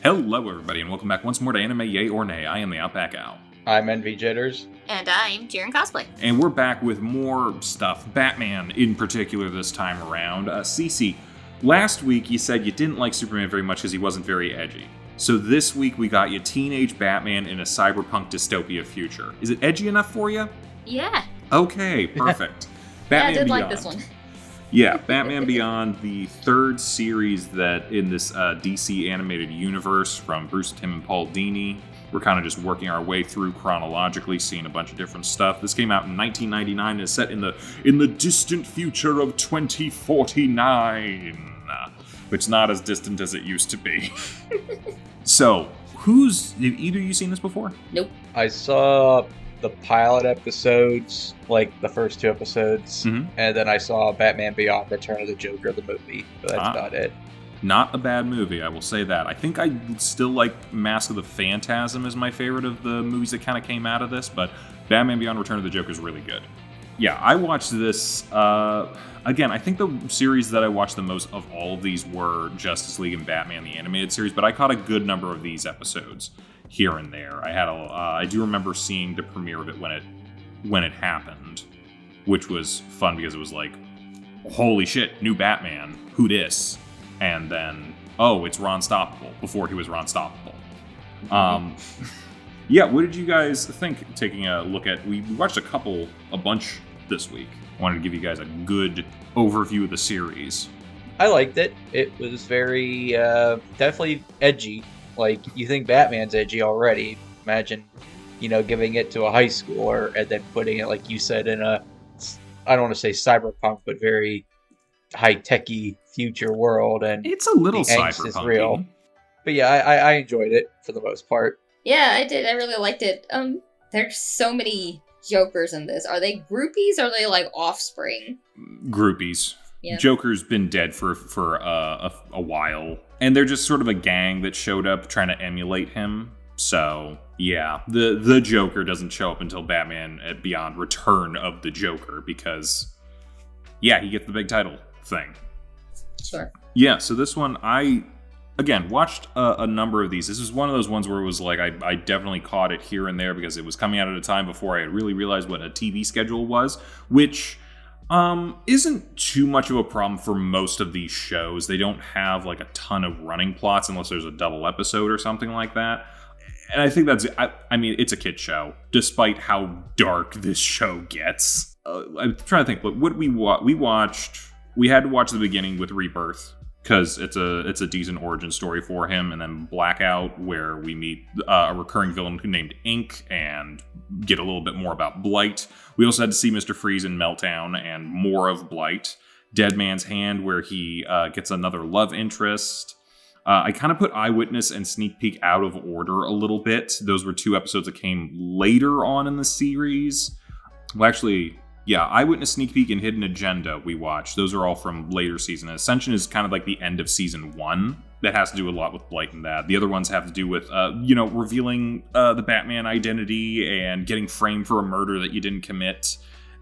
Hello, everybody, and welcome back once more to Anime Yay or Nay. I am TheOutbackAl. I'm Envy Jitters. And I'm CheerandCosplay. And we're back with more stuff, Batman in particular this time around. Cece, last week you said you didn't like Superman very much because he wasn't very edgy. So this week we got you teenage Batman in a cyberpunk dystopia future. Is it edgy enough for you? Yeah. Okay, perfect. Batman I did Beyond. like this one. Yeah, Batman Beyond, the third series that in this DC animated universe from Bruce Timm and Paul Dini. We're kind of just working our way through chronologically, seeing a bunch of different stuff. This came out in 1999 and is set in the distant future of 2049, which is not as distant as it used to be. So, have either of you seen this before? Nope. I saw the pilot episodes, like the first two episodes, and then I saw Batman Beyond: Return of the Joker, the movie. But that's about it. Not a bad movie, I will say that. I think I still like Mask of the Phantasm as my favorite of the movies that kind of came out of this, but Batman Beyond: Return of the Joker is really good. Yeah, I watched this, again, I think the series that I watched the most of all of these were Justice League and Batman, the animated series, but I caught a good number of these episodes here and there. I do remember seeing the premiere of it when it happened, which was fun because it was like, holy shit, new Batman, who dis? And then, oh, it's Ron Stoppable, before he was Ron Stoppable. Yeah, what did you guys think taking a look at? We watched a bunch this week. I wanted to give you guys a good overview of the series. I liked it. It was very, definitely edgy. Like, you think Batman's edgy already. Imagine, giving it to a high schooler and then putting it, like you said, in I don't want to say cyberpunk, but very high-techy future world, and it's a little cyberpunk is real. cyberpunk-y. But yeah, I enjoyed it for the most part. Yeah, I did. I really liked it. There's so many Jokers in this. Are they groupies or are they like offspring? Groupies. Yeah. Joker's been dead for a while, and they're just sort of a gang that showed up trying to emulate him. So yeah, the Joker doesn't show up until Batman Beyond: Return of the Joker because he gets the big title thing. Sure. Yeah, so this one, I, again, watched a number of these. This is one of those ones where it was like, I definitely caught it here and there because it was coming out at a time before I had really realized what a TV schedule was, which isn't too much of a problem for most of these shows. They don't have like a ton of running plots unless there's a double episode or something like that. And I think I mean, it's a kid show, despite how dark this show gets. I'm trying to think, what we watched. We had to watch the beginning with Rebirth because it's a decent origin story for him, and then Blackout, where we meet a recurring villain named Ink and get a little bit more about Blight. We also had to see Mr. Freeze in Meltdown and more of Blight. Dead Man's Hand, where he gets another love interest. I kind of put Eyewitness and Sneak Peek out of order a little bit. Those were two episodes that came later on in the series. Well, actually, yeah, Eyewitness, Sneak Peek, and Hidden Agenda we watched. Those are all from later season. Ascension is kind of like the end of season 1. That has to do a lot with Blight and that. The other ones have to do with, revealing the Batman identity and getting framed for a murder that you didn't commit.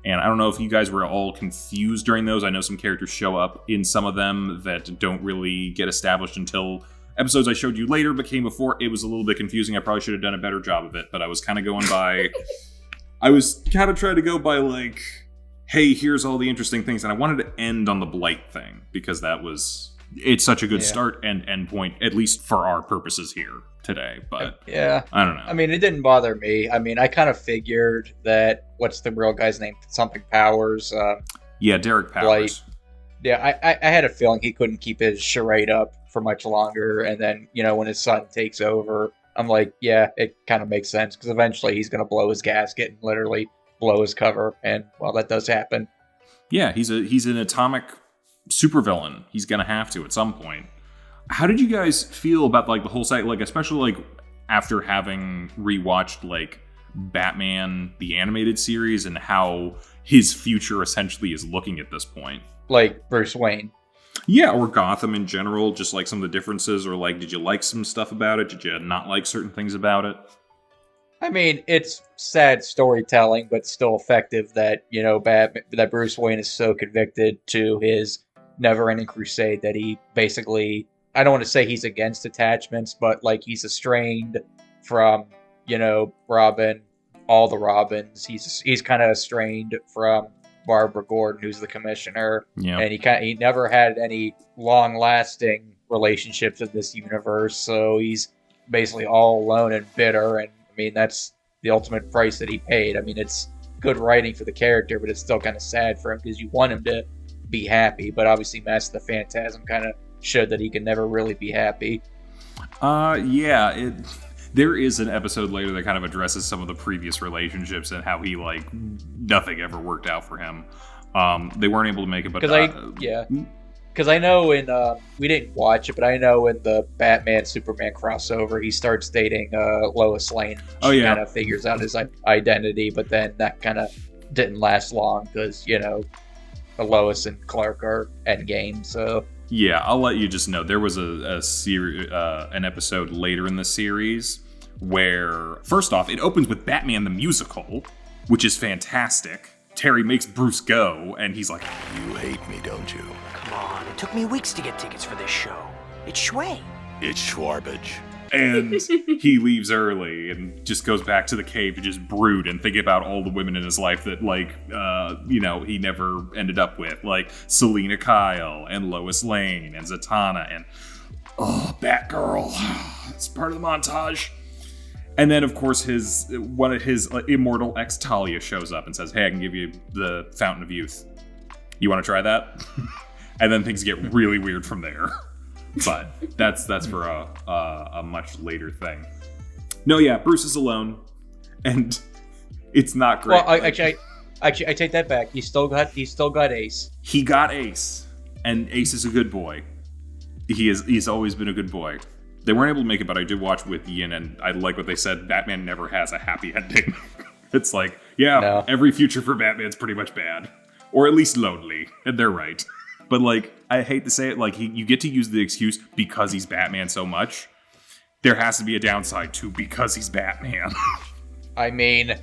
And I don't know if you guys were all confused during those. I know some characters show up in some of them that don't really get established until episodes I showed you later but came before. It was a little bit confusing. I probably should have done a better job of it, but I was kind of going by... I was kind of trying to go by like, hey, here's all the interesting things. And I wanted to end on the Blight thing because it's such a good start and end point, at least for our purposes here today. But yeah, I don't know. I mean, it didn't bother me. I mean, I kind of figured that, what's the real guy's name? Something Powers. Derek Powers. Blight. Yeah, I had a feeling he couldn't keep his charade up for much longer. And then, when his son takes over, I'm like, yeah, it kind of makes sense because eventually he's going to blow his gasket and literally blow his cover. And, well, that does happen. Yeah, he's an atomic supervillain. He's going to have to at some point. How did you guys feel about like the whole site? Like, especially like after having rewatched like Batman, the animated series, and how his future essentially is looking at this point. Like Bruce Wayne. Yeah, or Gotham in general, just like some of the differences, or like, did you like some stuff about it? Did you not like certain things about it? I mean, it's sad storytelling, but still effective that, that Bruce Wayne is so convicted to his never-ending crusade that he basically I don't want to say he's against attachments, but like he's estranged from, Robin, all the Robins. He's kind of estranged from Barbara Gordon, who's the commissioner, and he never had any long-lasting relationships in this universe, so he's basically all alone and bitter. And I mean, that's the ultimate price that he paid. I mean, it's good writing for the character, but it's still kind of sad for him because you want him to be happy, but obviously Mask the Phantasm kind of showed that he can never really be happy. There is an episode later that kind of addresses some of the previous relationships and how he, like, nothing ever worked out for him. They weren't able to make it, but... Because I know in... we didn't watch it, but I know in the Batman-Superman crossover, he starts dating Lois Lane. She kind of figures out his identity, but then that kind of didn't last long because, Lois and Clark are endgame, so... Yeah, I'll let you just know. There was an episode later in the series where, first off, it opens with Batman the Musical, which is fantastic. Terry makes Bruce go, and he's like, "You hate me, don't you?" Come on, it took me weeks to get tickets for this show. It's Shway. It's Schwarbage. And he leaves early and just goes back to the cave to just brood and think about all the women in his life that, like, he never ended up with. Like Selena Kyle and Lois Lane and Zatanna and, Batgirl. It's part of the montage. And then, of course, one of his immortal ex Talia shows up and says, "Hey, I can give you the Fountain of Youth. You want to try that?" And then things get really weird from there. But that's for a much later thing. No, yeah, Bruce is alone, and it's not great. Well, actually, I take that back. He still got Ace. He got Ace, and Ace is a good boy. He's always been a good boy. They weren't able to make it, but I did watch with Yin, and I like what they said. Batman never has a happy ending. It's like, every future for Batman's pretty much bad, or at least lonely, and they're right. But, like, I hate to say it, like, you get to use the excuse because he's Batman so much. There has to be a downside to because he's Batman. I mean,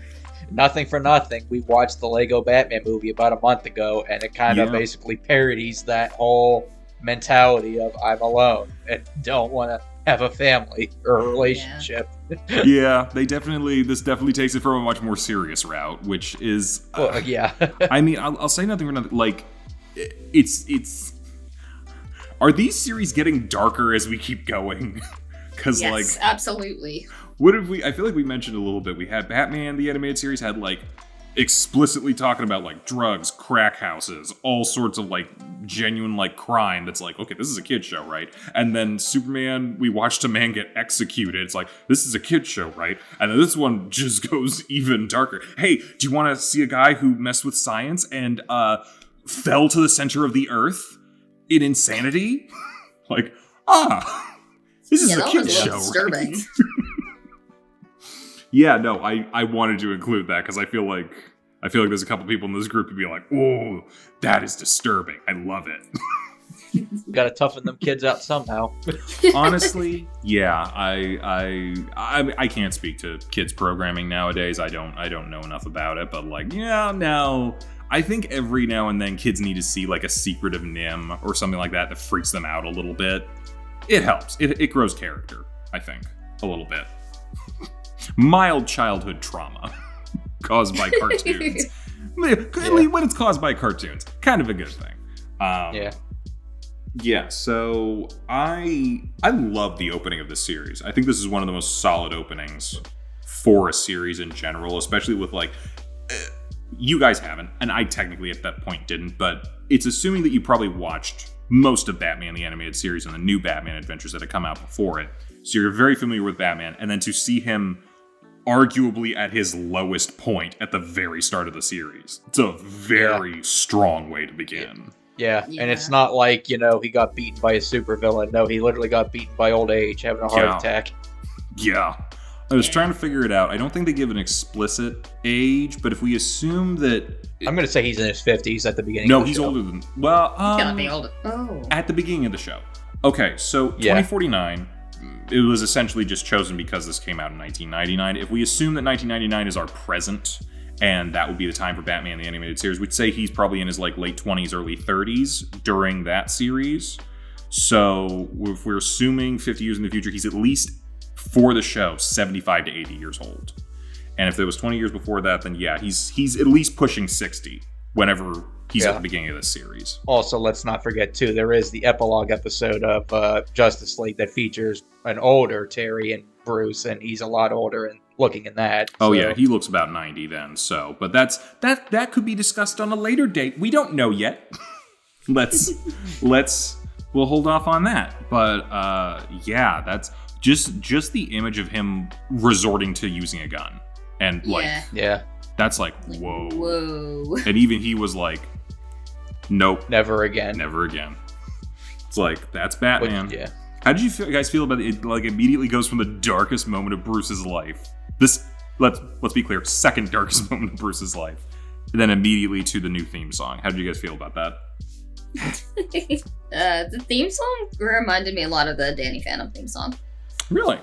nothing for nothing. We watched the Lego Batman movie about a month ago, and it kind of basically parodies that whole mentality of I'm alone and don't want to have a family or a relationship. This definitely takes it from a much more serious route, which is... I mean, I'll say nothing for nothing. Like... It's are these series getting darker as we keep going? Because yes, absolutely. What if I feel like we mentioned a little bit. We had Batman, the animated series, had like explicitly talking about like drugs, crack houses, all sorts of like genuine like crime. That's like, okay, this is a kid's show, right? And then Superman, we watched a man get executed. It's like, this is a kid's show, right? And then this one just goes even darker. Hey, do you want to see a guy who messed with science and fell to the center of the earth in insanity? Like, this is a kid's show, disturbing. Right? Yeah, no, I wanted to include that because I feel like there's a couple people in this group who'd be like, "Oh, that is disturbing. I love it." Got to toughen them kids out somehow. Honestly, yeah, I can't speak to kids programming nowadays. I don't know enough about it, but like, no. I think every now and then kids need to see like a secretive Nim or something like that freaks them out a little bit. It helps. It grows character, I think, a little bit. Mild childhood trauma caused by cartoons. When it's caused by cartoons, kind of a good thing. Yeah, so I love the opening of this series. I think this is one of the most solid openings for a series in general, especially with like... you guys haven't, and I technically at that point didn't, but it's assuming that you probably watched most of Batman the Animated Series and the new Batman adventures that had come out before it. So you're very familiar with Batman, and then to see him arguably at his lowest point at the very start of the series. It's a very strong way to begin. Yeah, and it's not like, he got beaten by a supervillain. No, he literally got beaten by old age, having a heart attack. Yeah. I was trying to figure it out. I don't think they give an explicit age, but if we assume that... I'm going to say he's in his 50s at the beginning of the show. No, he's older than... Well, he's gotta be older. Oh. At the beginning of the show. Okay, so 2049, it was essentially just chosen because this came out in 1999. If we assume that 1999 is our present, and that would be the time for Batman the Animated Series, we'd say he's probably in his like late 20s, early 30s during that series. So if we're assuming 50 years in the future, he's at least, for the show, 75 to 80 years old. And if there was 20 years before that, then yeah, he's at least pushing 60 whenever he's at the beginning of this series. Also, let's not forget, too, there is the epilogue episode of Justice League that features an older Terry and Bruce, and he's a lot older and looking in that. Oh, yeah, he looks about 90 then, so. But that could be discussed on a later date. We don't know yet. We'll hold off on that. But, yeah, that's just the image of him resorting to using a gun. And, that's like, whoa. And even he was like, nope. Never again. Never again. It's like, that's Batman. Yeah. How did you guys feel about it? Like, immediately goes from the darkest moment of Bruce's life. This, let's be clear, second darkest moment of Bruce's life. And then immediately to the new theme song. How did you guys feel about that? The theme song reminded me a lot of the Danny Phantom theme song. Really?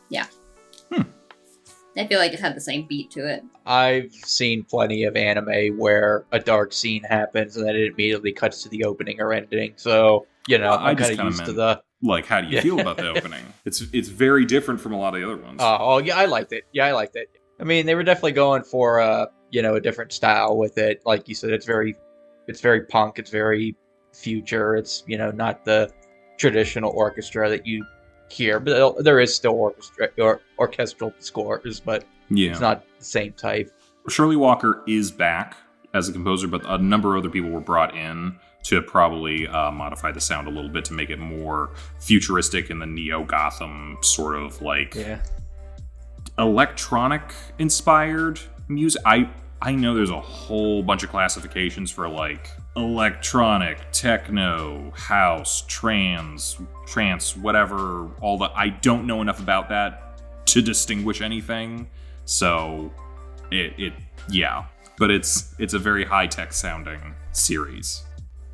Yeah. I feel like it had the same beat to it. I've seen plenty of anime where a dark scene happens and then it immediately cuts to the opening or ending. So, I'm kind of used to the... Like, how do you feel about the opening? It's very different from a lot of the other ones. Yeah, I liked it. I mean, they were definitely going for, a different style with it. Like you said, it's very punk. It's very future. It's, not the traditional orchestra that you hear, but there is still orchestral scores, but it's not the same type. Shirley Walker is back as a composer, but a number of other people were brought in to probably modify the sound a little bit to make it more futuristic in the neo-Gotham sort of like electronic inspired music. I know there's a whole bunch of classifications for like electronic, techno, house, trance, whatever, all the, I don't know enough about that to distinguish anything. So but it's a very high-tech sounding series.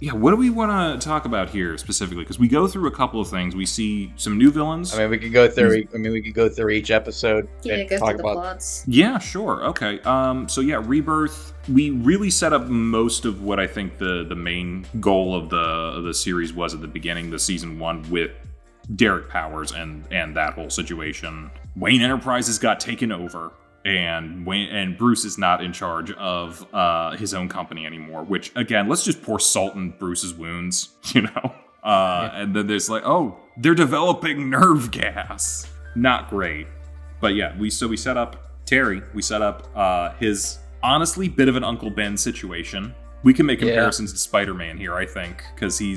Yeah, what do we want to talk about here specifically? Because we go through a couple of things. We see some new villains. I mean, we could go through each episode and go talk through about the plots. Yeah, sure. Okay. So yeah, Rebirth. We really set up most of what I think the main goal of the series was at the beginning, the season 1, with Derek Powers and that whole situation. Wayne Enterprises got taken over. And Bruce is not in charge of his own company anymore, which, again, let's just pour salt in Bruce's wounds, And then there's like, oh, they're developing nerve gas. Not great. But yeah, we set up Terry. We set up his, honestly, bit of an Uncle Ben situation. We can make comparisons to Spider-Man here, I think, because we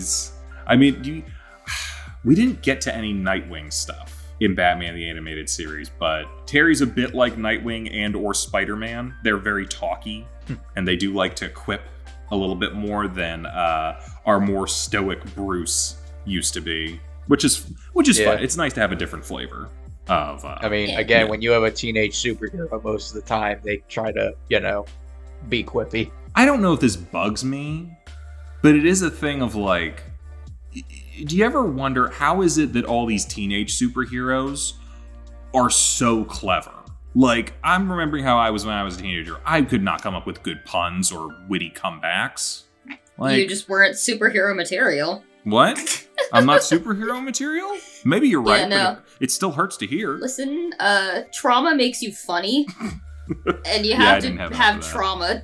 didn't get to any Nightwing stuff in Batman the Animated Series, but Terry's a bit like Nightwing and or Spider-Man. They're very talky, and they do like to quip a little bit more than our more stoic Bruce used to be, which is fun. It's nice to have a different flavor of. When you have a teenage superhero, most of the time they try to, be quippy. I don't know if this bugs me, but it is a thing of like, do you ever wonder how is it that all these teenage superheroes are so clever? Like, I'm remembering how I was when I was a teenager. I could not come up with good puns or witty comebacks. Like, you just weren't superhero material. What? I'm not superhero material? Maybe you're right, no. But it still hurts to hear. Listen, trauma makes you funny. And you have to have trauma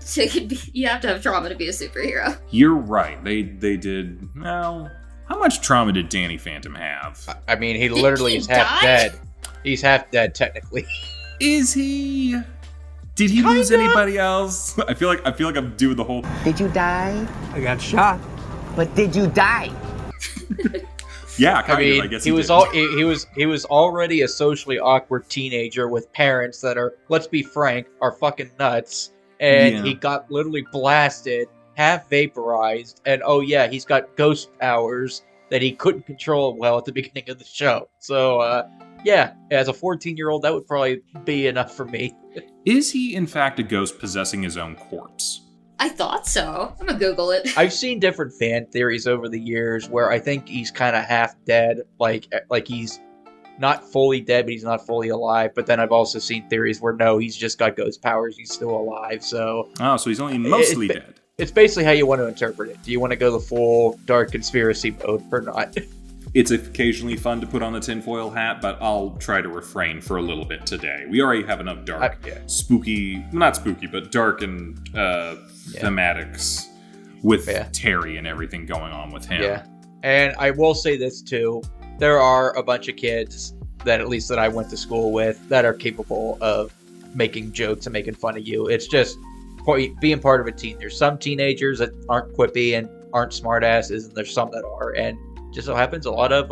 you have to have trauma to be a superhero. You're right. They did. Well, how much trauma did Danny Phantom have? I mean, he literally is half dead. He's half dead, technically. Is he? Did he lose anybody else? I feel like I'm doing the whole. Did you die? I got shot. But did you die? Yeah, I guess he was already a socially awkward teenager with parents that are, let's be frank, are fucking nuts, and he got literally blasted, half vaporized, and he's got ghost powers that he couldn't control well at the beginning of the show. So as a 14-year-old, that would probably be enough for me. Is he in fact a ghost possessing his own corpse? I thought so. I'm gonna Google it. I've seen different fan theories over the years where I think he's kind of half dead, like he's not fully dead, but he's not fully alive. But then I've also seen theories where no, he's just got ghost powers, he's still alive. So so he's only mostly dead. it's basically how you want to interpret it. Do you want to go the full dark conspiracy mode or not? It's occasionally fun to put on the tinfoil hat, but I'll try to refrain for a little bit today. We already have enough dark, spooky, not spooky, but dark and thematics with Terry and everything going on with him. Yeah. And I will say this too. There are a bunch of kids that at least that I went to school with that are capable of making jokes and making fun of you. It's just being part of a team. There's some teenagers that aren't quippy and aren't smartasses, and there's some that are. And just so happens a lot of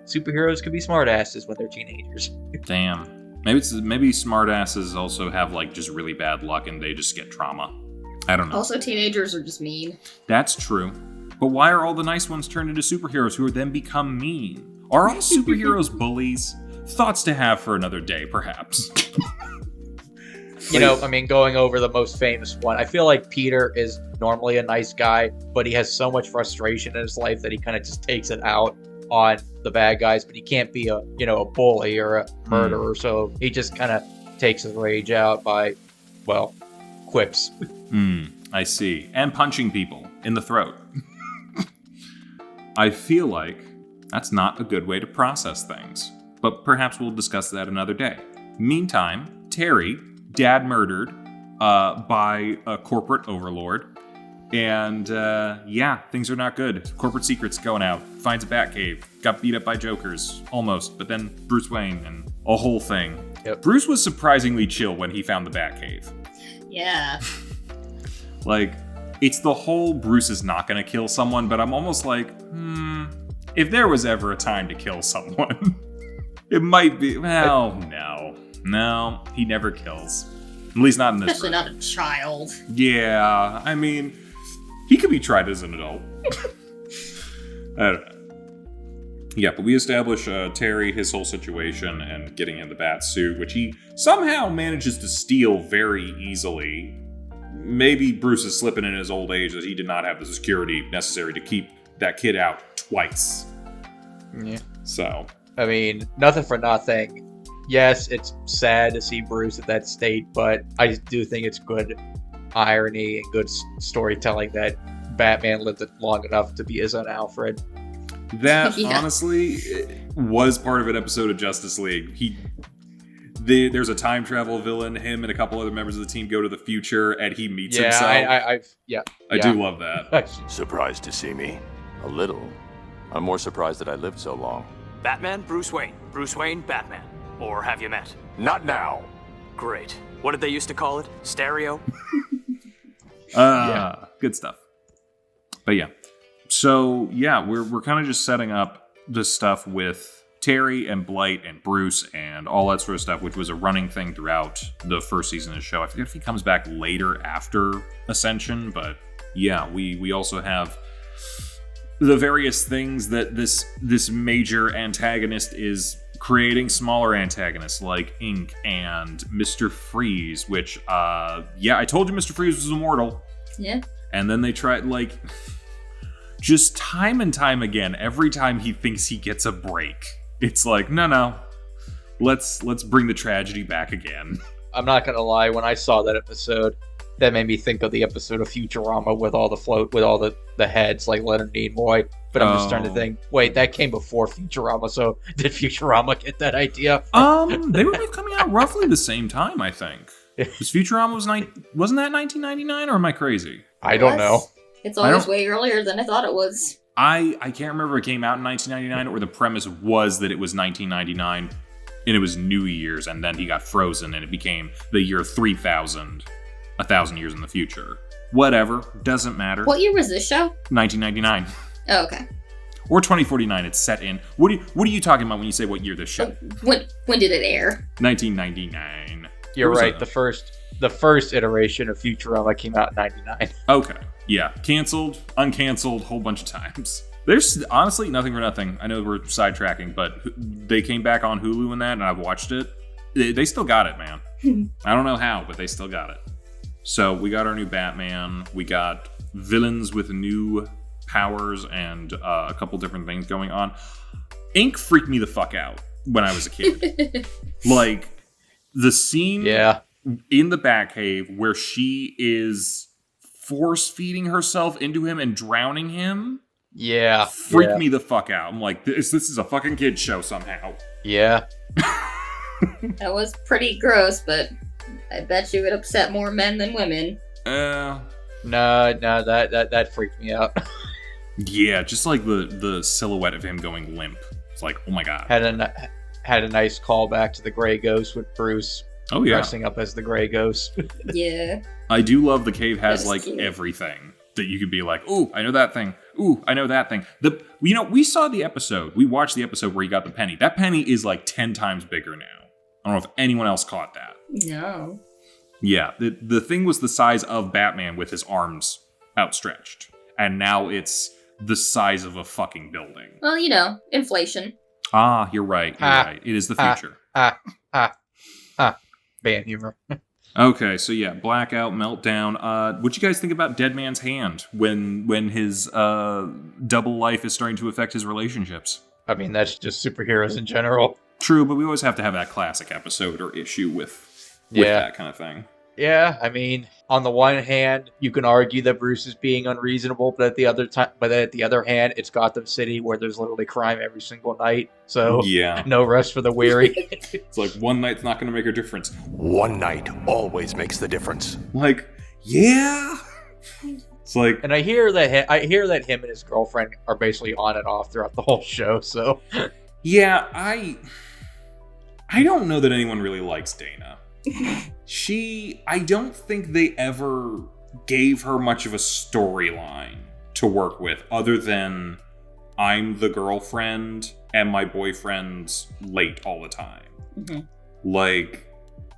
superheroes can be smartasses when they're teenagers. Damn. Maybe smartasses also have like just really bad luck and they just get trauma. I don't know. Also, teenagers are just mean. That's true. But why are all the nice ones turned into superheroes who then become mean? Are all superheroes bullies? Thoughts to have for another day, perhaps. Going over the most famous one, I feel like Peter is normally a nice guy, but he has so much frustration in his life that he kind of just takes it out on the bad guys, but he can't be a bully or a murderer, so he just kind of takes his rage out by, quips. I see. And punching people in the throat. I feel like that's not a good way to process things, but perhaps we'll discuss that another day. Meantime, Terry, dad murdered by a corporate overlord, and things are not good. Corporate secrets going out, finds a Batcave, got beat up by Jokers, almost, but then Bruce Wayne and a whole thing. Yep. Bruce was surprisingly chill when he found the Batcave. Yeah. Like, it's the whole Bruce is not going to kill someone, but I'm almost like, if there was ever a time to kill someone, it might be, no, he never kills. At least not in this Especially not a child. Yeah, I mean, he could be tried as an adult. I don't know. Yeah, but we establish Terry, his whole situation, and getting him the bat suit, which he somehow manages to steal very easily. Maybe Bruce is slipping in his old age that he did not have the security necessary to keep that kid out twice. Yeah. So. I mean, nothing for nothing. Yes, it's sad to see Bruce at that state, but I do think it's good irony and good storytelling that Batman lived long enough to be his own Alfred. That, honestly, was part of an episode of Justice League. There's a time travel villain, him and a couple other members of the team go to the future, and he meets himself. I do love that. Surprised to see me? A little. I'm more surprised that I lived so long. Batman, Bruce Wayne. Bruce Wayne, Batman. Or have you met? Not now. Great. What did they used to call it? Stereo? Good stuff. But yeah. So, yeah, we're kind of just setting up the stuff with Terry and Blight and Bruce and all that sort of stuff, which was a running thing throughout the first season of the show. I forget if he comes back later after Ascension, but yeah, we also have the various things that this major antagonist is creating smaller antagonists like Ink and Mr. Freeze, which, I told you Mr. Freeze was immortal. Yeah. And then they tried, just time and time again, every time he thinks he gets a break, it's like, no, let's bring the tragedy back again. I'm not gonna lie, when I saw that episode, that made me think of the episode of Futurama with all the heads like Leonard Nimoy. But I'm just starting to think, wait, that came before Futurama, so did Futurama get that idea? They were both coming out roughly the same time, I think. Because Futurama wasn't that 1999, or am I crazy? I don't know. It's always way earlier than I thought it was. I can't remember if it came out in 1999 or the premise was that it was 1999 and it was New Year's and then he got frozen and it became the year 3000, 1,000 years in the future. Whatever, doesn't matter. What year was this show? 1999. Oh, okay. Or 2049, it's set in. What are you talking about when you say what year this show? When did it air? 1999. You're right, the first iteration of Futurama came out in 99. Okay. Yeah. Canceled, uncanceled, whole bunch of times. There's honestly nothing for nothing. I know we're sidetracking, but they came back on Hulu and that, and I've watched it. They still got it, man. I don't know how, but they still got it. So we got our new Batman. We got villains with new powers and a couple different things going on. Ink freaked me the fuck out when I was a kid. The scene in the Batcave where she is force-feeding herself into him and drowning him freaked me the fuck out. I'm like, this is a fucking kid's show somehow. Yeah. That was pretty gross, but I bet you it upset more men than women. No, that freaked me out. Yeah, just like the silhouette of him going limp. It's like, oh my god. Had a nice callback to the Grey Ghost with Bruce dressing up as the Grey Ghost. Yeah. I do love the cave has like everything that you could be like, ooh, I know that thing. Ooh, I know that thing. We saw the episode. We watched the episode where he got the penny. That penny is like 10 times bigger now. I don't know if anyone else caught that. No. Yeah, the thing was the size of Batman with his arms outstretched. And now it's the size of a fucking building. Well, inflation. Ah, you're right. Right. It is the future. Band humor. Okay, so yeah, blackout, meltdown. What you guys think about Dead Man's Hand when his double life is starting to affect his relationships? I mean, that's just superheroes in general. True, but we always have to have that classic episode or issue with that kind of thing. Yeah, I mean, on the one hand, you can argue that Bruce is being unreasonable, but at the other hand, it's Gotham City where there's literally crime every single night. So no rest for the weary. It's like one night's not going to make a difference. One night always makes the difference. Like, yeah. It's like, and I hear that him and his girlfriend are basically on and off throughout the whole show. So yeah, I don't know that anyone really likes Dana. I don't think they ever gave her much of a storyline to work with other than I'm the girlfriend and my boyfriend's late all the time. Mm-hmm. Like,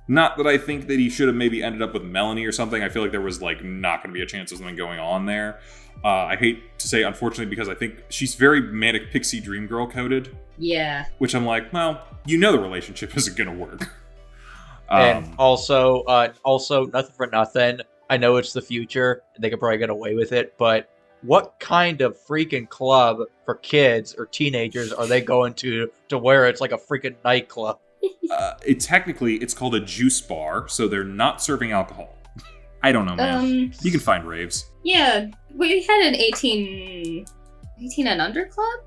not that I think that he should have maybe ended up with Melanie or something. I feel like there was like not going to be a chance of something going on there. I hate to say unfortunately because I think she's very manic pixie dream girl coded. Yeah. Which I'm like, well, the relationship isn't going to work. And also, nothing for nothing. I know it's the future. They could probably get away with it, but what kind of freaking club for kids or teenagers are they going to where it's like a freaking nightclub? It's called a juice bar, so they're not serving alcohol. I don't know, man. You can find raves. Yeah, we had an 18 and under club.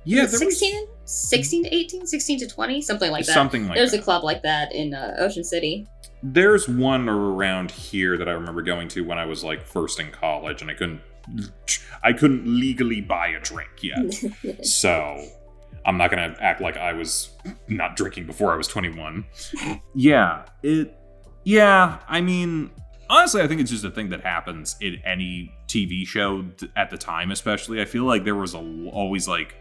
Yeah, 16 to 18, 16 to 20, something like that. Something like There's that. a club like that in Ocean City. There's one around here that I remember going to when I was like first in college, and I couldn't legally buy a drink yet. So I'm not gonna act like I was not drinking before I was 21. I mean, honestly, I think it's just a thing that happens in any TV show at the time, especially. I feel like there was always like,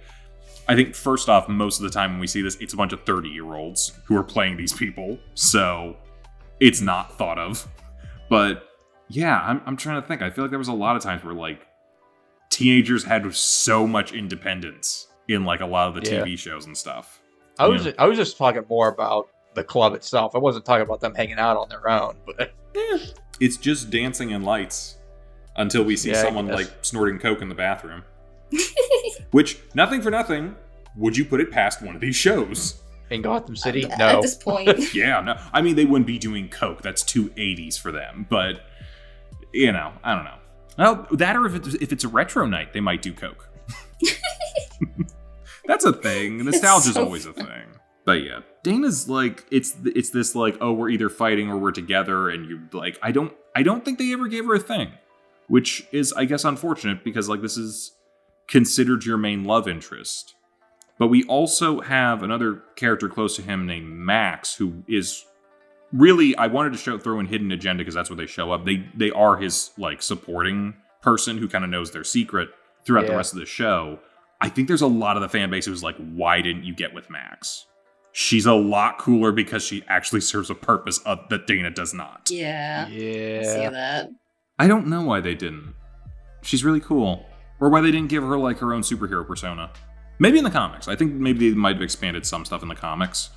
I think first off, most of the time when we see this, it's a bunch of 30-year-olds who are playing these people. So it's not thought of. But yeah, I'm trying to think. I feel like there was a lot of times where like teenagers had so much independence in like a lot of the TV shows and stuff. I was just talking more about the club itself. I wasn't talking about them hanging out on their own. But it's just dancing and lights until we see someone like snorting coke in the bathroom. Which, nothing for nothing, would you put it past one of these shows? In Gotham City? No. At this point. Yeah, no. I mean, they wouldn't be doing coke. That's too 80s for them. But, I don't know. Well, that or if it's a retro night, they might do coke. That's a thing. Nostalgia's always a thing. But yeah, Dana's like, it's this like, oh, we're either fighting or we're together. And you're like, I don't think they ever gave her a thing. Which is, I guess, unfortunate because like this is considered your main love interest. But we also have another character close to him named Max, who is really, I wanted to throw in Hidden Agenda because that's where they show up. They are his like supporting person who kind of knows their secret throughout the rest of the show. I think there's a lot of the fan base who's like, why didn't you get with Max? She's a lot cooler because she actually serves a purpose that Dana does not. Yeah. I see that. I don't know why they didn't. She's really cool. Or why they didn't give her like her own superhero persona. Maybe in the comics. I think maybe they might have expanded some stuff in the comics.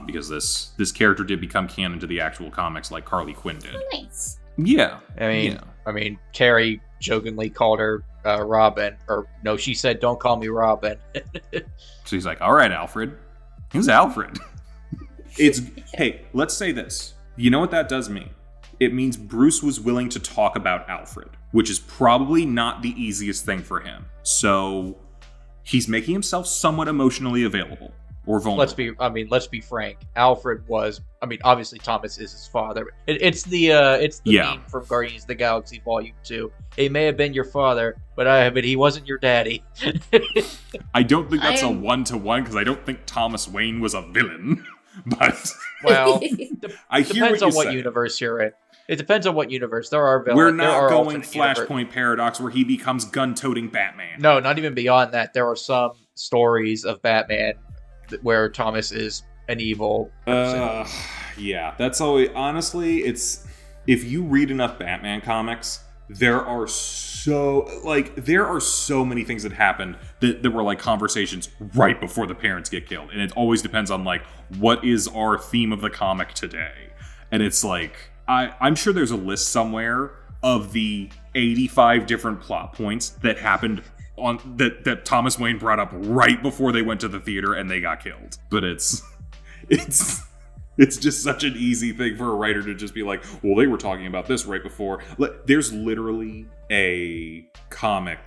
Because this character did become canon to the actual comics like Harley Quinn did. Oh, nice. Yeah. I mean, Carrie jokingly called her Robin. Or no, she said, "Don't call me Robin." So he's like, all right, Alfred. Who's Alfred? Hey, let's say this. You know what that does mean? it means Bruce was willing to talk about Alfred, which is probably not the easiest thing for him. So he's making himself somewhat emotionally available or vulnerable. Let's be frank. Alfred was, obviously Thomas is his father. It's the meme from Guardians of the Galaxy Volume 2. He may have been your father, but he wasn't your daddy. I don't think that's a one-to-one, because I don't think Thomas Wayne was a villain. But well, I hear depends on what saying. Universe you're in. It depends on what universe. There are villains. We're not going Flashpoint Paradox where he becomes gun-toting Batman. No, not even beyond that. There are some stories of Batman where Thomas is an evil person. Yeah, that's always... Honestly, it's... If you read enough Batman comics, there are so many things that happened that were like conversations right before the parents get killed. And it always depends on like, what is our theme of the comic today? And it's like, I'm sure there's a list somewhere of the 85 different plot points that happened on that Thomas Wayne brought up right before they went to the theater and they got killed. But it's just such an easy thing for a writer to just be like, well, they were talking about this right before. There's literally a comic.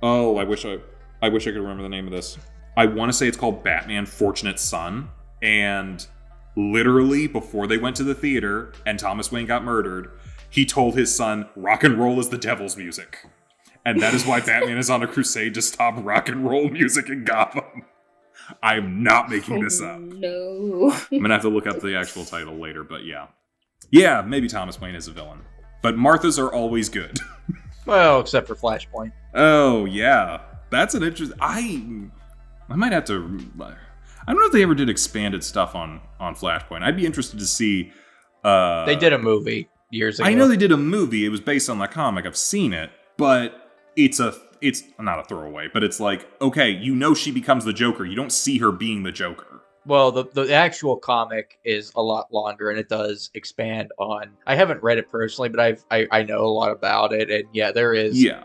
Oh, I wish I could remember the name of this. I want to say it's called Batman Fortunate Son. And literally before they went to the theater and Thomas Wayne got murdered, he told his son, rock and roll is the devil's music. And that is why Batman is on a crusade to stop rock and roll music in Gotham. I'm not making this up. No. I'm gonna have to look up the actual title later, but yeah. Yeah, maybe Thomas Wayne is a villain. But Marthas are always good. Well, except for Flashpoint. Oh, yeah. That's an interesting... I might have to... I don't know if they ever did expanded stuff on Flashpoint. I'd be interested to see... They did a movie years ago. I know they did a movie. It was based on the comic. I've seen it. But it's not a throwaway, but it's like, okay, you know she becomes the Joker. You don't see her being the Joker. Well, the actual comic is a lot longer, and it does expand on... I haven't read it personally, but I know a lot about it, and yeah, there is... Yeah.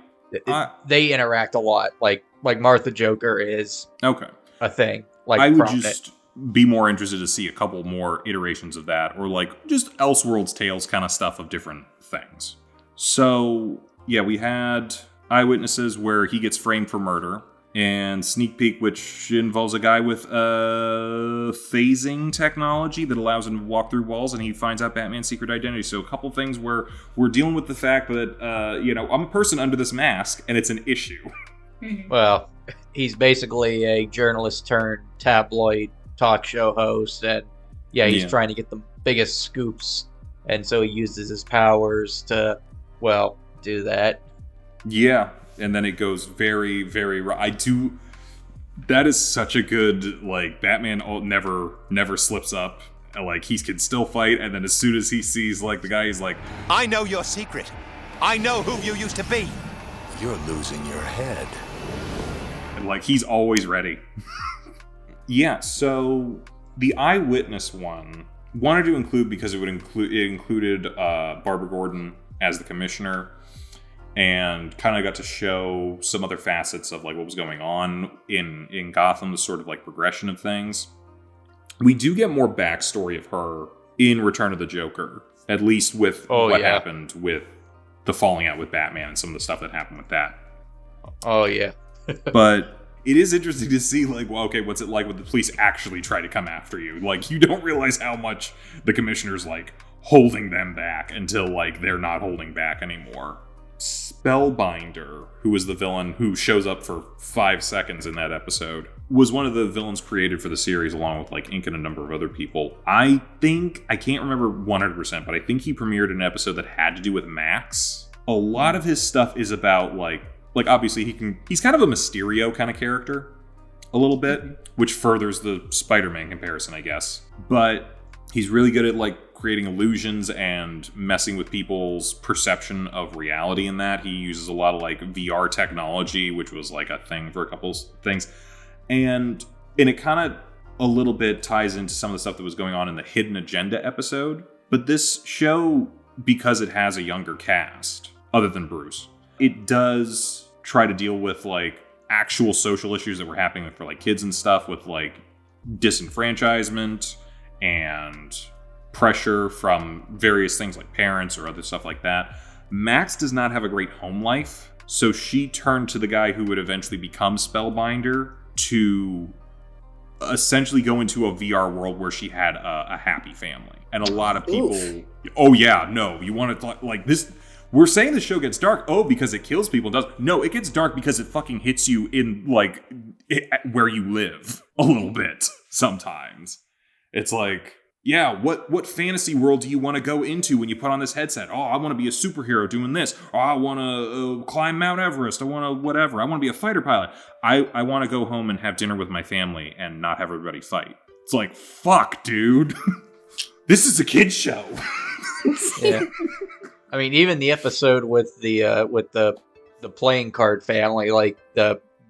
They interact a lot. Like Martha Joker is a thing. Like I would just be more interested to see a couple more iterations of that, or like just Elseworlds Tales kind of stuff of different things. So, yeah, we had Eyewitnesses where he gets framed for murder, and Sneak Peek, which involves a guy with phasing technology that allows him to walk through walls, and he finds out Batman's secret identity. So a couple things where we're dealing with the fact that, I'm a person under this mask, and it's an issue. Well, he's basically a journalist turned tabloid talk show host, and he's trying to get the biggest scoops, and so he uses his powers to, do that. Yeah. And then it goes very, very... That is such a good, like, Batman never slips up. Like, he can still fight, and then as soon as he sees, like, the guy, he's like... I know your secret. I know who you used to be. You're losing your head. And, like, he's always ready. Yeah, so the Eyewitness one, wanted to include because it included Barbara Gordon as the commissioner, and kind of got to show some other facets of like what was going on in Gotham, the sort of like progression of things. We do get more backstory of her in Return of the Joker, at least with what happened with the falling out with Batman and some of the stuff that happened with that. Oh, yeah. But it is interesting to see, like, what's it like when the police actually try to come after you? Like, you don't realize how much the commissioner's, like, holding them back until, like, they're not holding back anymore. Spellbinder, who was the villain who shows up for 5 seconds in that episode, was one of the villains created for the series along with like Ink and a number of other people. I can't remember 100%, but I think he premiered an episode that had to do with Max. A lot of his stuff is about like obviously he's kind of a Mysterio kind of character a little bit, which furthers the Spider-Man comparison, I guess. But he's really good at like creating illusions and messing with people's perception of reality in that. He uses a lot of like VR technology, which was like a thing for a couple things. And it kind of a little bit ties into some of the stuff that was going on in the Hidden Agenda episode. But this show, because it has a younger cast, other than Bruce, it does try to deal with like actual social issues that were happening for like kids and stuff, with like disenfranchisement and pressure from various things like parents or other stuff like that. Max does not have a great home life, so she turned to the guy who would eventually become Spellbinder to essentially go into a VR world where she had a happy family. And a lot of people... Oof. Oh yeah, no, you want to... Like this... We're saying the show gets dark, because it kills people. No, it gets dark because it fucking hits you in, like, where you live a little bit sometimes. It's like... Yeah, what fantasy world do you want to go into when you put on this headset? Oh, I want to be a superhero doing this. Oh, I want to climb Mount Everest. I want to whatever. I want to be a fighter pilot. I want to go home and have dinner with my family and not have everybody fight. It's like, fuck, dude. This is a kid's show. Yeah. I mean, even the episode with the playing card family, like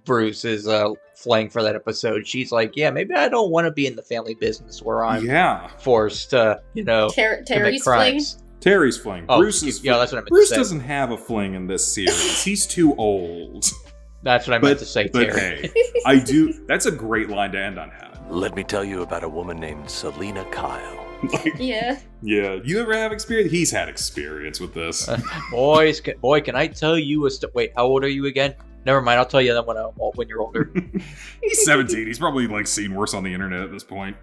Bruce is flaying for that episode. She's like, yeah, maybe I don't want to be in the family business where I'm forced to, Terry's fling. Terry's fling. Oh, Bruce is that's what I meant Bruce to say. Doesn't have a fling in this series. He's too old. That's what I meant to say, but Terry. Hey, I do. That's a great line to end on. Let me tell you about a woman named Selena Kyle. Yeah. Yeah. You ever have experience? He's had experience with this. Boy, can I tell you wait, how old are you again? Never mind, I'll tell you that when you're older. He's 17. He's probably like seen worse on the internet at this point.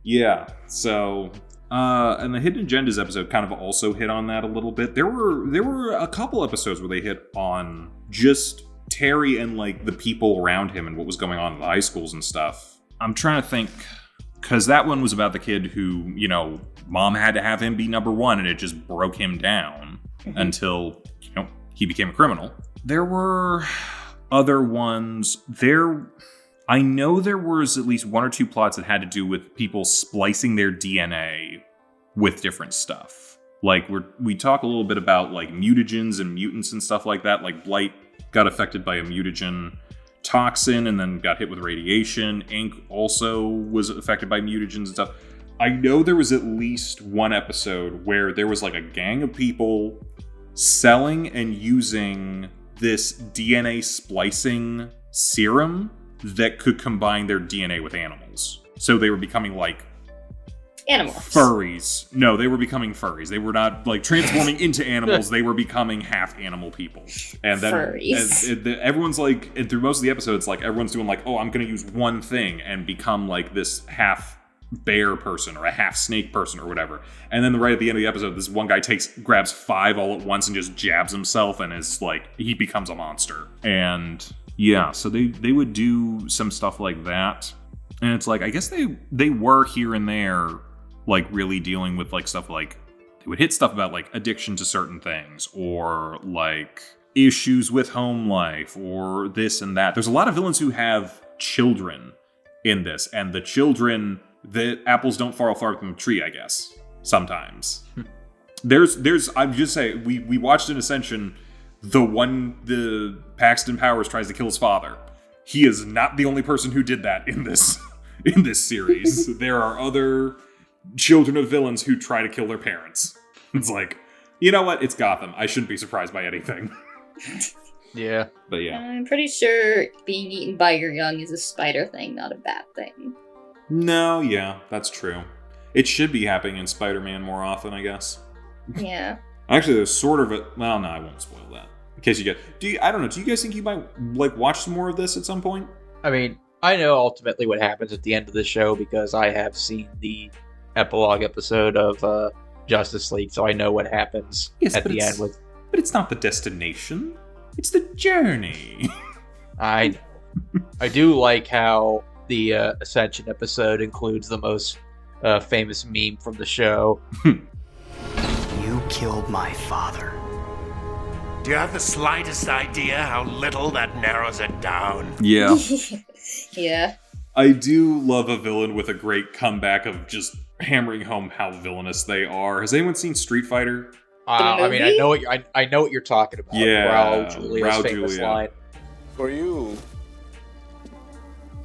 Yeah. So, and the Hidden Agendas episode kind of also hit on that a little bit. There were a couple episodes where they hit on just Terry and like the people around him and what was going on in the high schools and stuff. I'm trying to think, because that one was about the kid who, mom had to have him be number one, and it just broke him down until he became a criminal. There were other ones. I know there was at least one or two plots that had to do with people splicing their DNA with different stuff. Like we talk a little bit about like mutagens and mutants and stuff like that. Like Blight got affected by a mutagen toxin and then got hit with radiation. Ink also was affected by mutagens and stuff. I know there was at least one episode where there was like a gang of people selling and using this DNA splicing serum that could combine their DNA with animals. So they were becoming like animals. Furries. No, they were becoming furries. They were not like transforming into animals. They were becoming half animal people. And then furries. Everyone's like, and through most of the episodes, like everyone's doing like, oh, I'm going to use one thing and become like this half bear person or a half snake person or whatever. And then right at the end of the episode, this one guy grabs 5 all at once and just jabs himself and is like, he becomes a monster. And yeah, so they would do some stuff like that. And it's like, I guess they were here and there like really dealing with like stuff like, they would hit stuff about like addiction to certain things or like issues with home life or this and that. There's a lot of villains who have children in this, and the children, the apples don't fall far from the tree, I guess. Sometimes. There's I'm just saying, we watched in Ascension, the Paxton Powers tries to kill his father. He is not the only person who did that in this series. There are other children of villains who try to kill their parents. It's like, you know what? It's Gotham. I shouldn't be surprised by anything. Yeah. But yeah. I'm pretty sure being eaten by your young is a spider thing, not a bad thing. No, yeah, that's true. It should be happening in Spider-Man more often, I guess. Yeah. Actually, there's sort of a... Well, no, I won't spoil that. In case you get... I don't know, do you guys think you might, like, watch some more of this at some point? I mean, I know ultimately what happens at the end of the show because I have seen the epilogue episode of Justice League, so I know what happens at the end with... But it's not the destination. It's the journey. I do like how the Ascension episode includes the most famous meme from the show. You killed my father. Do you have the slightest idea how little that narrows it down? Yeah. Yeah. I do love a villain with a great comeback of just hammering home how villainous they are. Has anyone seen Street Fighter? I mean, I know what you're talking about. Yeah, Raul Julia's famous Julia. line. For you,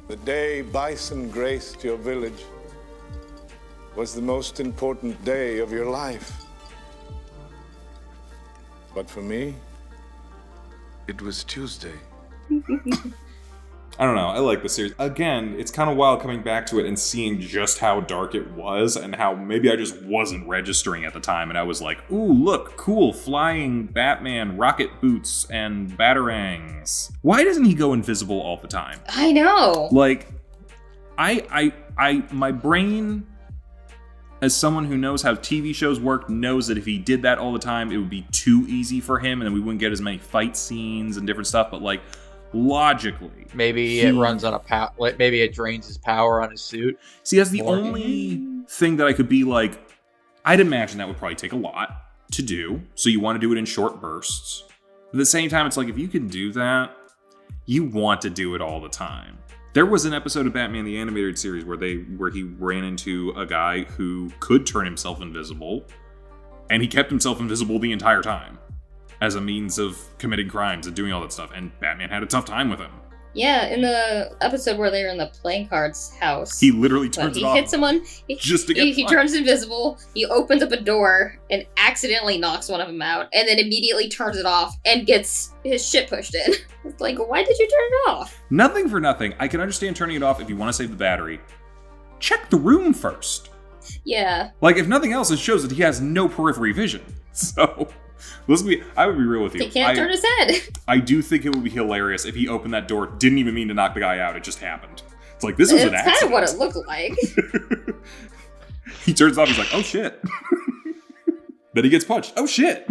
the day Bison graced your village was the most important day of your life. But for me, it was Tuesday. I don't know. I like the series. Again, it's kind of wild coming back to it and seeing just how dark it was and how maybe I just wasn't registering at the time. And I was like, ooh, look, cool, flying Batman, rocket boots, and batarangs. Why doesn't he go invisible all the time? I know. Like, my brain, as someone who knows how TV shows work, knows that if he did that all the time, it would be too easy for him and then we wouldn't get as many fight scenes and different stuff. But like, logically, maybe it runs on maybe it drains his power on his suit. See, that's the only thing that I could be like, I'd imagine that would probably take a lot to do, so you want to do it in short bursts. But at the same time, it's like, if you can do that, you want to do it all the time. There was an episode of Batman the Animated Series where he ran into a guy who could turn himself invisible, and he kept himself invisible the entire time as a means of committing crimes and doing all that stuff, and Batman had a tough time with him. Yeah, in the episode where they're in the playing cards house, he literally turns it off. He hits someone, he turns invisible, he opens up a door and accidentally knocks one of them out, and then immediately turns it off and gets his shit pushed in. It's like, why did you turn it off? Nothing for nothing. I can understand turning it off if you want to save the battery. Check the room first. Yeah. Like, if nothing else, it shows that he has no periphery vision. So... I would be real with you. He can't turn his head. I do think it would be hilarious if he opened that door, didn't even mean to knock the guy out, it just happened. It's like, this was an accident. It's kind of what it looked like. He turns off, he's like, oh shit. Then he gets punched. Oh shit.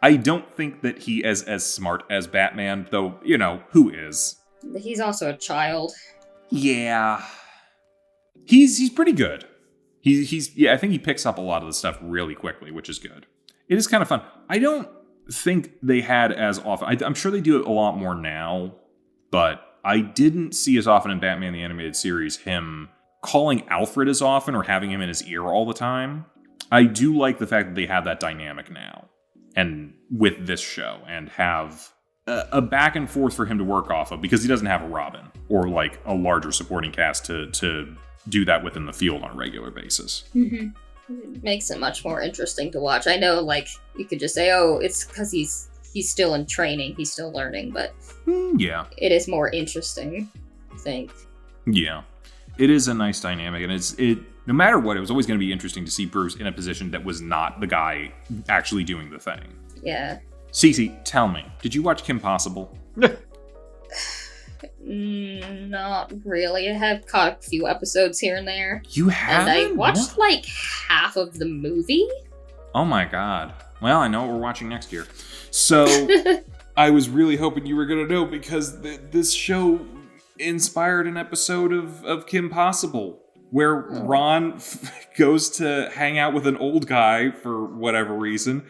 I don't think that he is as smart as Batman, though, you know, who is? He's also a child. Yeah. He's pretty good. I think he picks up a lot of the stuff really quickly, which is good. It is kind of fun. I don't think they had as often. I'm sure they do it a lot more now, but I didn't see as often in Batman the Animated Series him calling Alfred as often or having him in his ear all the time. I do like the fact that they have that dynamic now, and with this show, and have a back and forth for him to work off of, because he doesn't have a Robin or like a larger supporting cast to do that within the field on a regular basis. Mm-hmm. It makes it much more interesting to watch. I know, like, you could just say, oh, it's because he's still in training, he's still learning, but yeah, it is more interesting, I think. Yeah, it is a nice dynamic, and no matter what, it was always going to be interesting to see Bruce in a position that was not the guy actually doing the thing. Yeah. Cece, tell me, did you watch Kim Possible? Not really. I have caught a few episodes here and there. You haven't? And I watched like half of the movie. Oh my god. Well, I know what we're watching next year. So, I was really hoping you were going to know, because this show inspired an episode of Kim Possible, where Ron goes to hang out with an old guy for whatever reason,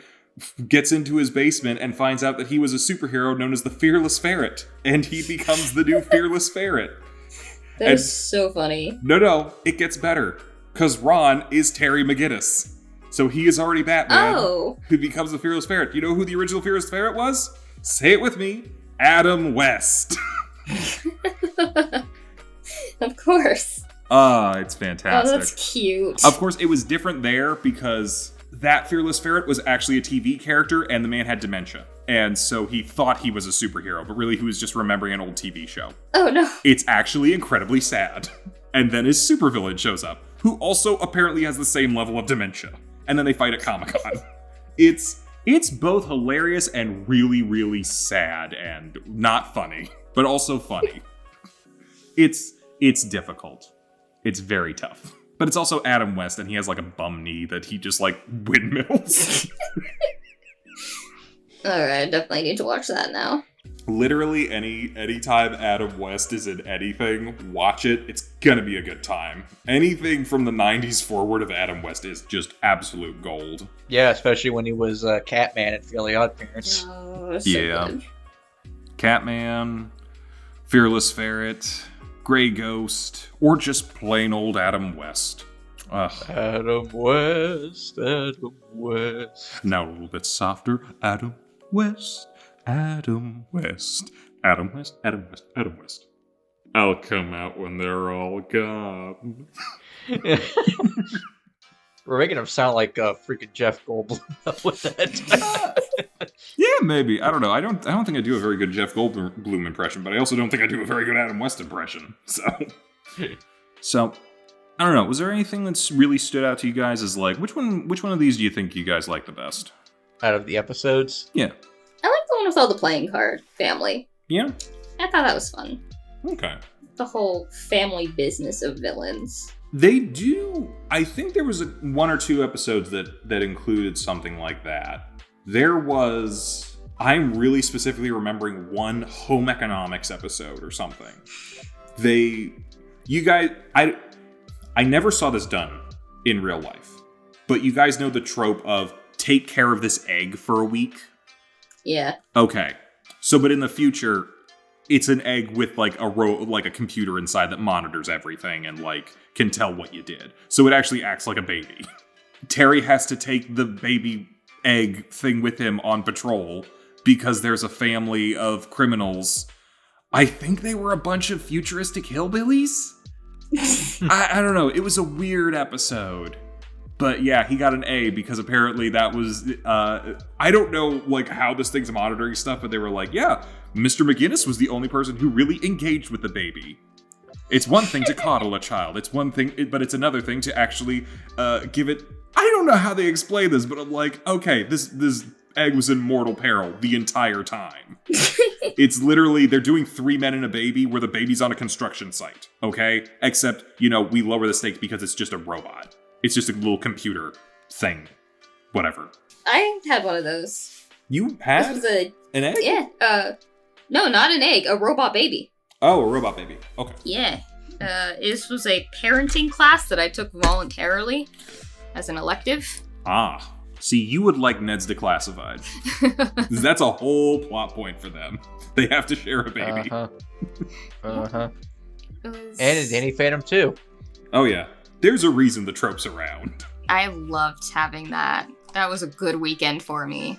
gets into his basement and finds out that he was a superhero known as the Fearless Ferret, and he becomes the new Fearless Ferret. That is so funny. No, it gets better, because Ron is Terry McGinnis. So he is already Batman, who becomes the Fearless Ferret. You know who the original Fearless Ferret was? Say it with me. Adam West. Of course. It's fantastic. Oh, that's cute. Of course, it was different there because that Fearless Ferret was actually a TV character, and the man had dementia. And so he thought he was a superhero, but really he was just remembering an old TV show. Oh, no. It's actually incredibly sad. And then his supervillain shows up, who also apparently has the same level of dementia. And then they fight at Comic-Con. It's both hilarious and really, really sad and not funny, but also funny. It's difficult. It's very tough. But it's also Adam West, and he has like a bum knee that he just like windmills. Alright, definitely need to watch that now. Literally anytime Adam West is in anything, watch it. It's gonna be a good time. Anything from the 90s forward of Adam West is just absolute gold. Yeah, especially when he was Catman in Fairly Odd Parents. Oh, so good. Catman, Fearless Ferret, Grey Ghost, or just plain old Adam West. Adam West, Adam West. Now a little bit softer. Adam West, Adam West, Adam West, Adam West, Adam West. I'll come out when they're all gone. We're making him sound like freaking Jeff Goldblum with that. Yeah, maybe. I don't know. I don't think I do a very good Jeff Goldblum impression, but I also don't think I do a very good Adam West impression. So I don't know. Was there anything that's really stood out to you guys as like which one of these do you think you guys like the best? Out of the episodes? Yeah. I like the one with all the playing card family. Yeah? I thought that was fun. Okay. The whole family business of villains. They do. I think there was one or two episodes that included something like that. There was. I'm really specifically remembering one home economics episode or something. You guys, I never saw this done in real life, but you guys know the trope of take care of this egg for a week. Yeah. Okay. So, but in the future, it's an egg with like a computer inside that monitors everything and like can tell what you did. So it actually acts like a baby. Terry has to take the baby egg thing with him on patrol because there's a family of criminals. I think they were a bunch of futuristic hillbillies. I don't know. It was a weird episode. But yeah, he got an A because apparently that was, I don't know like how this thing's monitoring stuff, but they were like, yeah, Mr. McGinnis was the only person who really engaged with the baby. It's one thing to coddle a child. It's one thing, but it's another thing to actually give it, I don't know how they explain this, but I'm like, okay, this egg was in mortal peril the entire time. It's literally, they're doing 3 Men and a Baby where the baby's on a construction site, okay? Except, we lower the stakes because it's just a robot. It's just a little computer thing. Whatever. I had one of those. You had an egg? Yeah. No, not an egg. A robot baby. Oh, a robot baby. Okay. Yeah. This was a parenting class that I took voluntarily as an elective. Ah. See, you would like Ned's Declassified. That's a whole plot point for them. They have to share a baby. And in Danny Phantom 2. Oh, yeah. There's a reason the trope's around. I loved having that. That was a good weekend for me.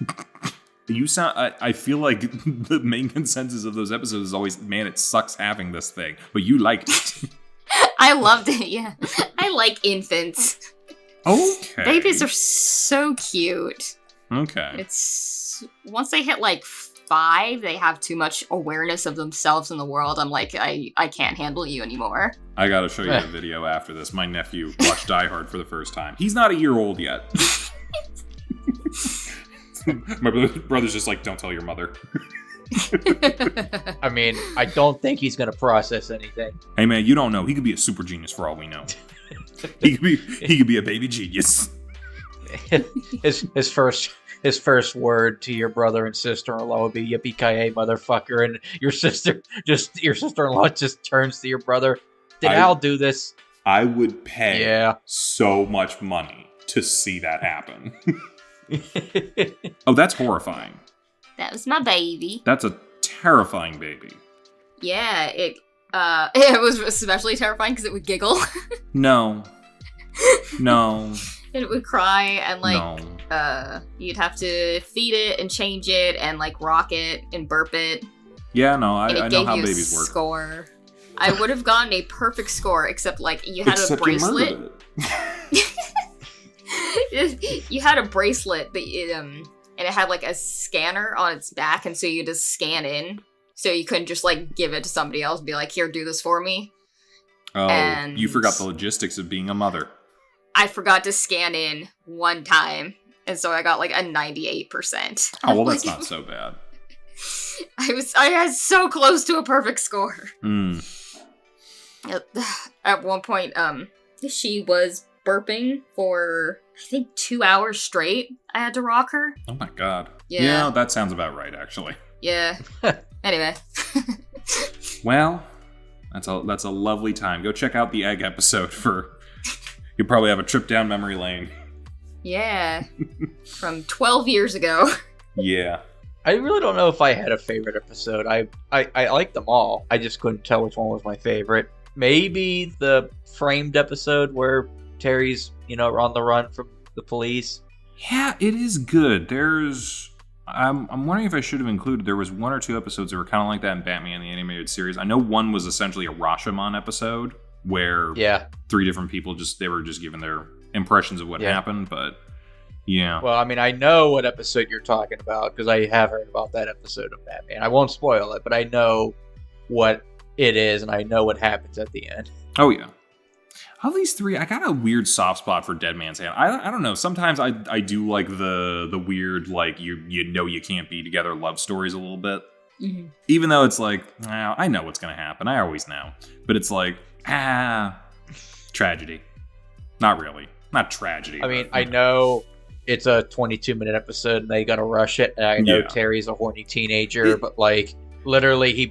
You sound. I feel like the main consensus of those episodes is always, man, it sucks having this thing. But you liked it. I loved it, yeah. I like infants. Okay. Babies are so cute. Okay. It's once they hit like 5, they have too much awareness of themselves in the world. I'm like, I can't handle you anymher. I gotta show you a video after this. My nephew watched Die Hard for the first time. He's not a year old yet. My brother's just like, don't tell your mother. I mean, I don't think he's gonna process anything. Hey man, you don't know. He could be a super genius for all we know. He could be a baby genius. His first word to your brother and sister-in-law would be "Yippee-ki-yay, motherfucker," and your sister-in-law just turns to your brother. Did Al do this? I would pay so much money to see that happen. Oh, that's horrifying. That was my baby. That's a terrifying baby. Yeah, it was especially terrifying because it would giggle. No. And it would cry, and you'd have to feed it and change it and like rock it and burp it. Yeah, no, I know how babies work. Score. I would have gotten a perfect score, except like you had a bracelet. You had a bracelet that and it had like a scanner on its back, and so you just scan in. So you couldn't just like give it to somebody else and be like, "Here, do this for me." Oh, and you forgot the logistics of being a mother. I forgot to scan in one time, and so I got like a 98%. Oh, well, that's not so bad. I had so close to a perfect score. Mm. At one point, she was burping for, I think, 2 hours straight. I had to rock her. Oh my god. Yeah, that sounds about right, actually. Yeah. Anyway. Well, that's a lovely time. Go check out the egg episode you'll probably have a trip down memory lane. Yeah. From 12 years ago. Yeah. I really don't know if I had a favorite episode. I liked them all. I just couldn't tell which one was my favorite. Maybe the framed episode where Terry's, on the run from the police. Yeah, it is good. I'm wondering if I should have included, there was 1 or 2 episodes that were kind of like that in Batman the Animated Series. I know one was essentially a Rashomon episode where 3 different people they were just giving their impressions of what happened, but Yeah. Well, I mean, I know what episode you're talking about because I have heard about that episode of Batman. I won't spoil it, but I know what it is and I know what happens at the end. Oh, yeah. Of these three, I got a weird soft spot for Dead Man's Hand. I don't know. Sometimes I do like the weird, like, you know you can't be together love stories a little bit. Mm-hmm. Even though it's like, I know what's going to happen. I always know. But it's like, tragedy. Not really. Not tragedy. I mean, I know it's a 22-minute episode and they got to rush it. And I know Terry's a horny teenager, but like, literally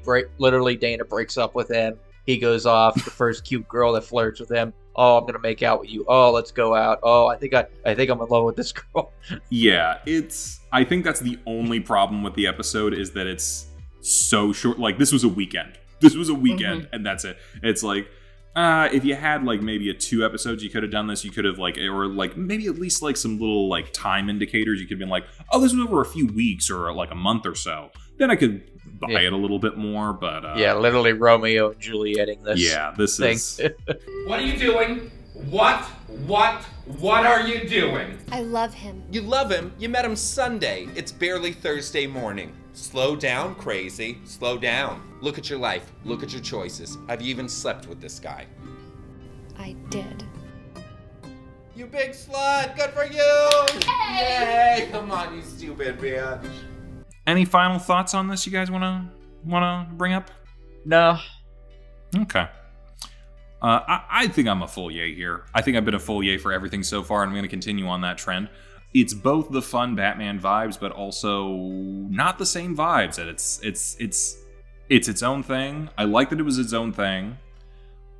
Dana breaks up with him. He goes off, the first cute girl that flirts with him. Oh, I'm gonna make out with you. Oh, let's go out. Oh, I think I'm in love with this girl. Yeah, I think that's the only problem with the episode is that it's so short. Like, this was a weekend. And that's it. It's like, if you had like maybe 2 episodes, you could have done this. You could have like, or like maybe at least like some little like time indicators. You could have been like, oh, this was over a few weeks or like a month or so. Then I could buy it a little bit more, but literally Romeo and Julieting this. Yeah, this thing. Is. What are you doing? What are you doing? I love him. You love him? You met him Sunday. It's barely Thursday morning. Slow down, crazy. Slow down. Look at your life. Look at your choices. Have you even slept with this guy? I did. You big slut! Good for you! Yay! Come on, you stupid bitch. Any final thoughts on this you guys wanna bring up? No. Okay. I think I'm a full yay here. I think I've been a full yay for everything so far, and I'm going to continue on that trend. It's both the fun Batman vibes, but also not the same vibes. And it's its own thing. I like that it was its own thing.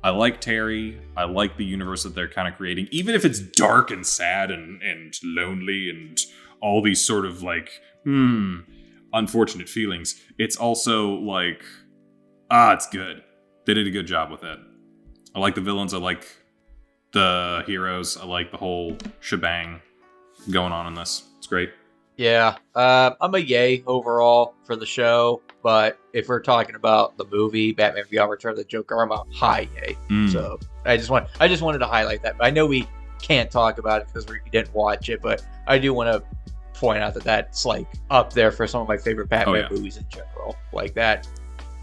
I like Terry. I like the universe that they're kind of creating, even if it's dark and sad and lonely and all these sort of like unfortunate feelings. It's also like, it's good. They did a good job with it. I like the villains. I like the heroes. I like the whole shebang going on in this. It's great. Yeah, I'm a yay overall for the show, but if we're talking about the movie Batman Beyond Return of the Joker, I'm a high yay. So I just wanted to highlight that. I know we can't talk about it because we didn't watch it, but I do want to point out that that's like up there for some of my favorite Batman movies in general. Like that.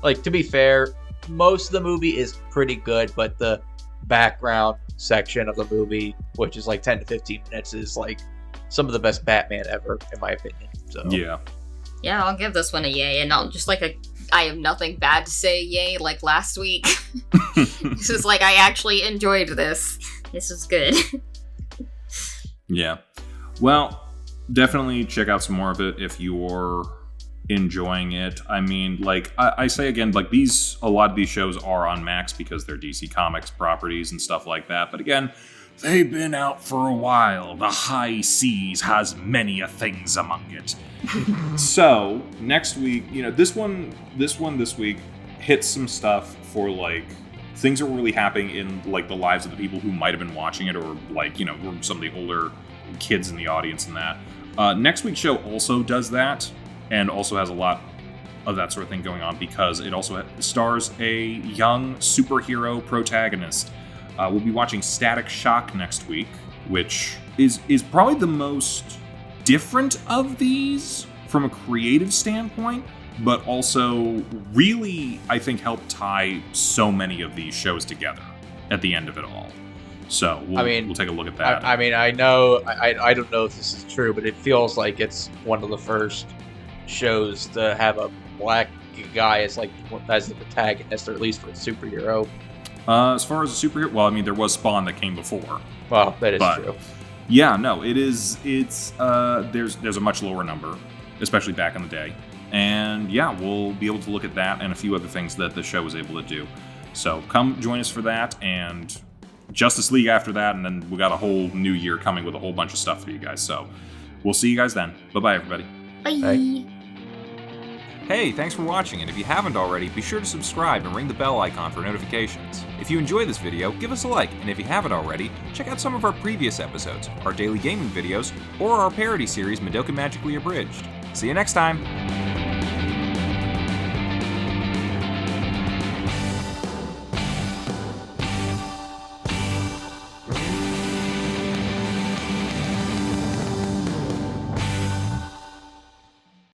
Like, to be fair, most of the movie is pretty good, but the background section of the movie, which is like 10 to 15 minutes, is like some of the best Batman ever, in my opinion. So yeah, I'll give this one a yay, and not just like I have nothing bad to say yay like last week. This is like, I actually enjoyed this. This is good. Yeah. Well, definitely check out some more of it if you're enjoying it. I mean, like I say again, like a lot of these shows are on Max because they're DC Comics properties and stuff like that. But again, they've been out for a while. The high seas has many a things among it. So next week, this one this week hits some stuff for like things that were really happening in like the lives of the people who might have been watching it, or like were some of the older kids in the audience and that. Next week's show also does that, and also has a lot of that sort of thing going on because it also stars a young superhero protagonist. We'll be watching Static Shock next week, which is probably the most different of these from a creative standpoint, but also really, I think, helped tie so many of these shows together at the end of it all. So we'll take a look at that. I mean, I know, I don't know if this is true, but it feels like it's one of the first shows to have a black guy as the protagonist, or at least for a superhero. As far as a superhero, well, I mean, there was Spawn that came before. Well, that is true. Yeah, no, it is. It's there's a much lower number, especially back in the day, and yeah, we'll be able to look at that and a few other things that the show was able to do. So come join us for that, and Justice League after that, and then we got a whole new year coming with a whole bunch of stuff for you guys. So we'll see you guys then. Bye-bye, everybody. Bye. Bye. Hey, thanks for watching, and if you haven't already, be sure to subscribe and ring the bell icon for notifications. If you enjoyed this video, give us a like, and if you haven't already, check out some of our previous episodes, our daily gaming videos, or our parody series, Madoka Magically Abridged. See you next time!